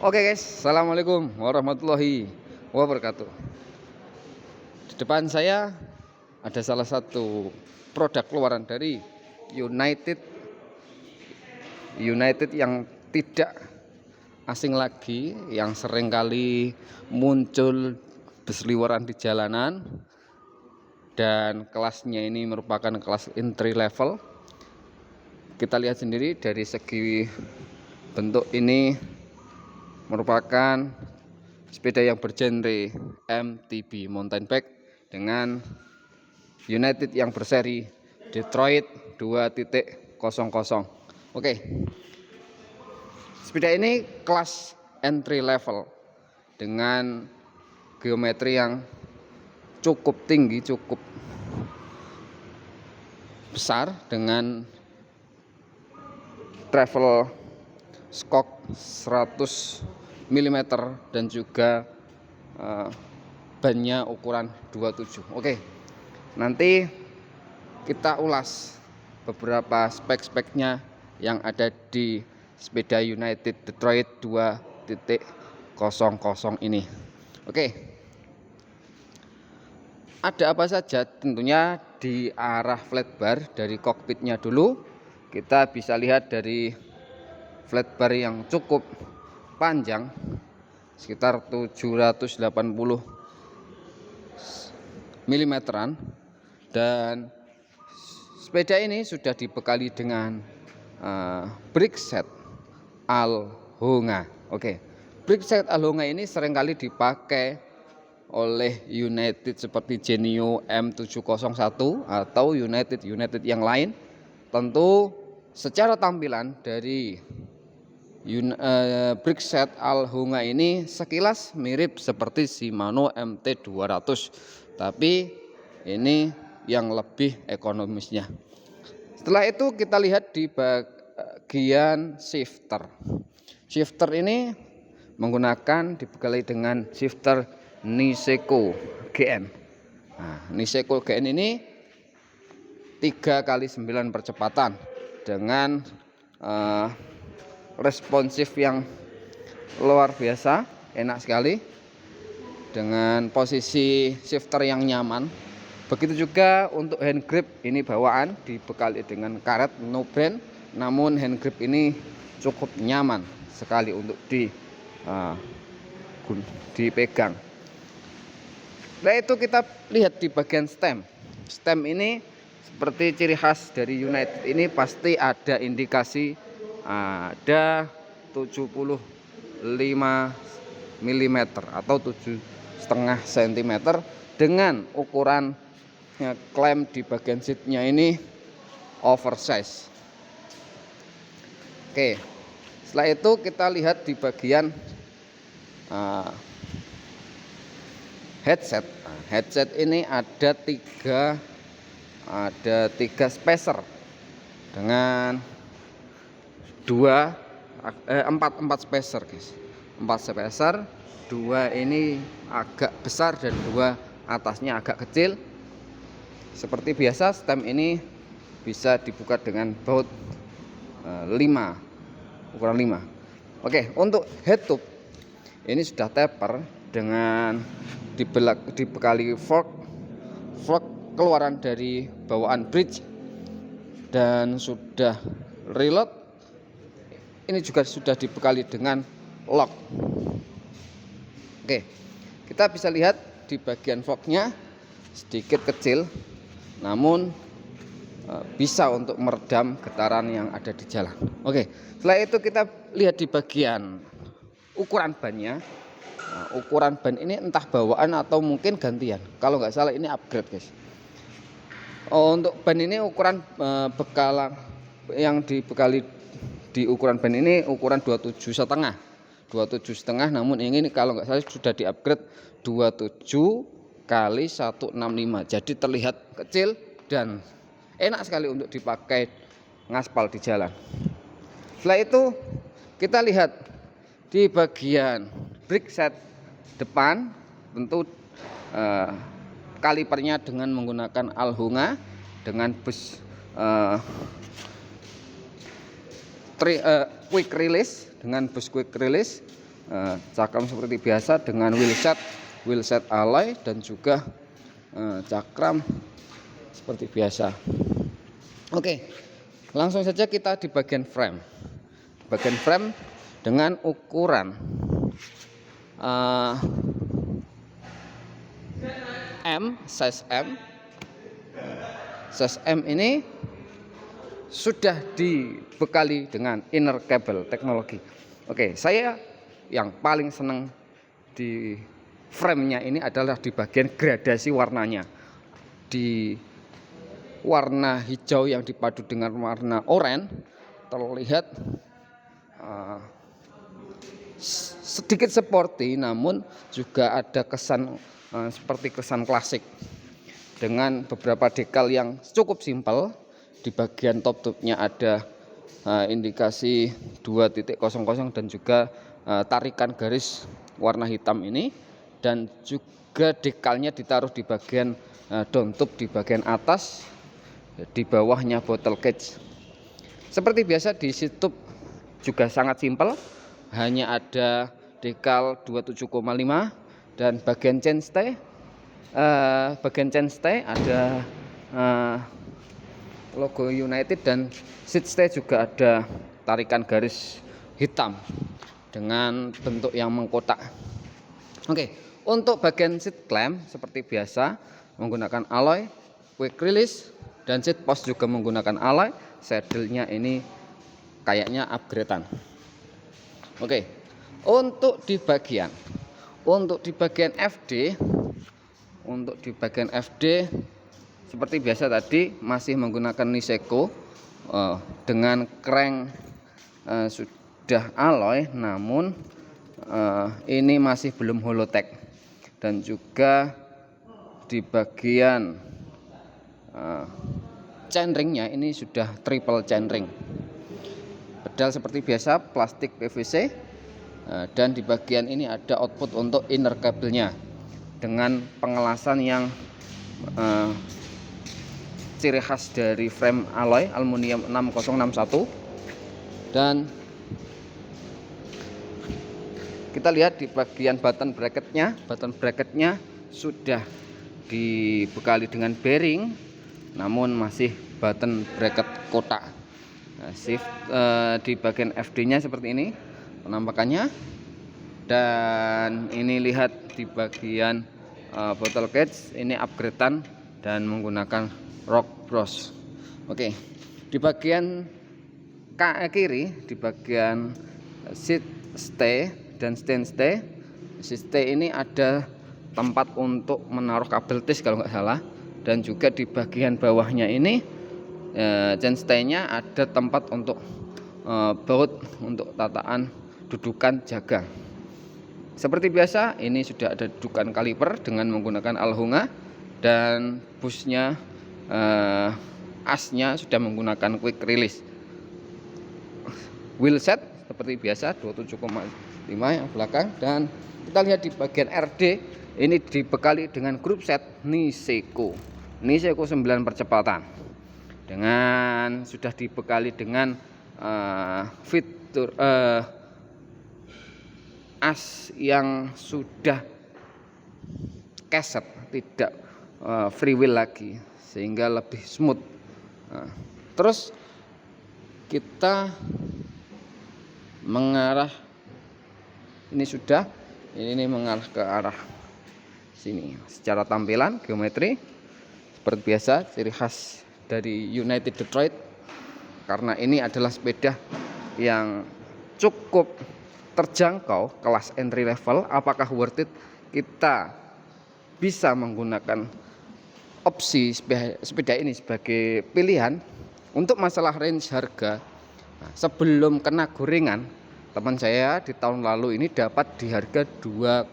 Oke guys, assalamualaikum warahmatullahi wabarakatuh. Di depan saya ada salah satu produk keluaran dari United yang tidak asing lagi, yang seringkali muncul berseliweran di jalanan, dan kelasnya ini merupakan kelas entry level. Kita lihat sendiri dari segi bentuk ini merupakan sepeda yang bergenre MTB mountain bike dengan United yang berseri Detroit 2.0. Oke. Sepeda ini kelas entry level dengan geometri yang cukup tinggi, cukup besar, dengan travel shock 100 mm dan juga bannya ukuran 27. Oke, nanti kita ulas beberapa spek-speknya yang ada di sepeda United Detroit 2.0 ini. Oke, ada apa saja? Tentunya di arah flat bar dari kokpitnya dulu. Kita bisa lihat dari flat bar yang cukup panjang, sekitar 780 mm, dan sepeda ini sudah dibekali dengan brake set Alhonga. Oke, brake set Alhonga ini seringkali dipakai oleh United seperti Genio M701 atau United yang lain. Tentu secara tampilan dari brake set Alhonga ini sekilas mirip seperti Shimano MT200, tapi ini yang lebih ekonomisnya. Setelah itu kita lihat di bagian shifter. Shifter ini menggunakan dibekali dengan shifter Niseko GN. Nah, Niseko GN ini 3x9 percepatan dengan responsif yang luar biasa, enak sekali, dengan posisi shifter yang nyaman. Begitu juga untuk hand grip, ini bawaan dibekali dengan karet no brand, namun hand grip ini cukup nyaman sekali untuk dipegang. Nah, itu kita lihat di bagian stem. Stem ini seperti ciri khas dari United ini pasti ada indikasi ada 75 mm atau 7,5 cm dengan ukuran klem di bagian seatnya ini oversize. Oke, setelah itu kita lihat di bagian headset. Headset ini ada tiga spacer dengan empat spacer guys. 4 spacer, 2 ini agak besar dan 2 atasnya agak kecil. Seperti biasa, stem ini bisa dibuka dengan baut 5, ukuran 5. Oke, untuk head tube ini sudah taper dengan dibekali fork keluaran dari bawaan bridge dan sudah reload. Ini juga sudah dibekali dengan lock. Oke, kita bisa lihat di bagian forknya sedikit kecil, namun bisa untuk meredam getaran yang ada di jalan. Oke, setelah itu kita lihat di bagian ukuran bannya. Ukuran ban ini entah bawaan atau mungkin gantian. Kalau nggak salah ini upgrade guys. Untuk ban ini ukuran bekalan yang dibekali di ukuran ban ini ukuran 27,5, namun ini kalau nggak salah sudah di upgrade 27x165, jadi terlihat kecil dan enak sekali untuk dipakai ngaspal di jalan. Setelah itu kita lihat di bagian brake set depan, tentu kalipernya dengan menggunakan Alhonga dengan bus quick release, cakram seperti biasa dengan wheelset alloy, dan juga cakram seperti biasa. Oke, langsung saja kita di bagian frame. Bagian frame dengan ukuran size M ini sudah dibekali dengan inner cable teknologi. Oke, saya yang paling senang di frame-nya ini adalah di bagian gradasi warnanya. Di warna hijau yang dipadu dengan warna oranye terlihat sedikit sporty, namun juga ada kesan seperti kesan klasik dengan beberapa dekal yang cukup simpel. Di bagian top-topnya ada indikasi 2.00 dan juga tarikan garis warna hitam ini, dan juga dekalnya ditaruh di bagian downtube di bagian atas, di bawahnya bottle cage. Seperti biasa di seat-tube juga sangat simpel, hanya ada dekal 27,5, dan bagian chainstay ada logo United, dan seat stay juga ada tarikan garis hitam dengan bentuk yang mengkotak. Oke, untuk bagian seat clamp seperti biasa menggunakan alloy, quick release, dan seat post juga menggunakan alloy. Saddle-nya ini kayaknya upgradean. Oke, untuk di bagian FD seperti biasa tadi masih menggunakan Niseko dengan crank sudah alloy, namun ini masih belum Holotech, dan juga di bagian chainringnya ini sudah triple chainring. Pedal seperti biasa plastik PVC, dan di bagian ini ada output untuk inner cable-nya dengan pengelasan yang ciri khas dari frame alloy aluminium 6061. Dan kita lihat di bagian button bracketnya sudah dibekali dengan bearing, namun masih button bracket kotak. Shift di bagian FD-nya seperti ini penampakannya, dan ini lihat di bagian bottle cage ini upgradean dan menggunakan rock bros. Oke, di bagian kiri di bagian seat stay dan stand stay, seat stay ini ada tempat untuk menaruh kabel tis kalau nggak salah, dan juga di bagian bawahnya ini chain stay-nya ada tempat untuk baut untuk tataan dudukan jaga. Seperti biasa ini sudah ada dudukan kaliper dengan menggunakan Alhunga, dan busnya asnya sudah menggunakan quick release. Wheelset seperti biasa 27,5 yang belakang, dan kita lihat di bagian RD ini dibekali dengan grup set Niseko 9 percepatan, dengan sudah dibekali dengan fitur as yang sudah keset, tidak free wheel lagi, sehingga lebih smooth. Terus kita mengarah ini mengarah ke arah sini. Secara tampilan geometri seperti biasa ciri khas dari United Detroit, karena ini adalah sepeda yang cukup terjangkau, kelas entry level. Apakah worth it kita bisa menggunakan opsi sepeda ini sebagai pilihan? Untuk masalah range harga, sebelum kena gorengan, teman saya di tahun lalu ini dapat di harga 2,1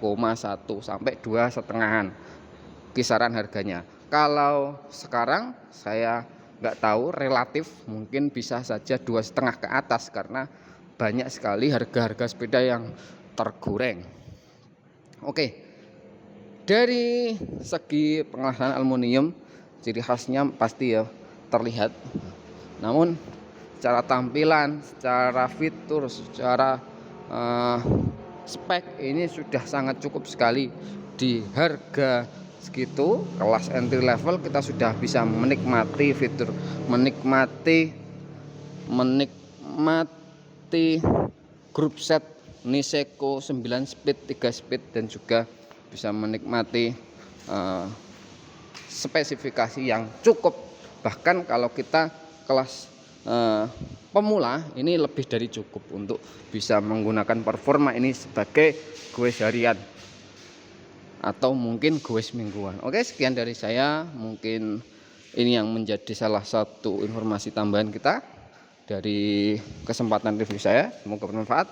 sampai 2,5 kisaran harganya. Kalau sekarang saya nggak tahu, relatif mungkin bisa saja 2,5 ke atas, karena banyak sekali harga-harga sepeda yang tergoreng. Oke, dari segi pengelasan aluminium ciri khasnya pasti ya terlihat, namun secara tampilan, secara fitur, secara spek ini sudah sangat cukup sekali. Di harga segitu kelas entry level kita sudah bisa menikmati fitur, menikmati grup set Niseko 9 speed, 3 speed, dan juga bisa menikmati spesifikasi yang cukup. Bahkan kalau kita kelas pemula ini lebih dari cukup untuk bisa menggunakan performa ini sebagai goes harian atau mungkin goes mingguan. Oke, sekian dari saya. Mungkin ini yang menjadi salah satu informasi tambahan kita dari kesempatan review saya. Semoga bermanfaat.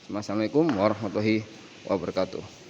Assalamualaikum warahmatullahi wabarakatuh.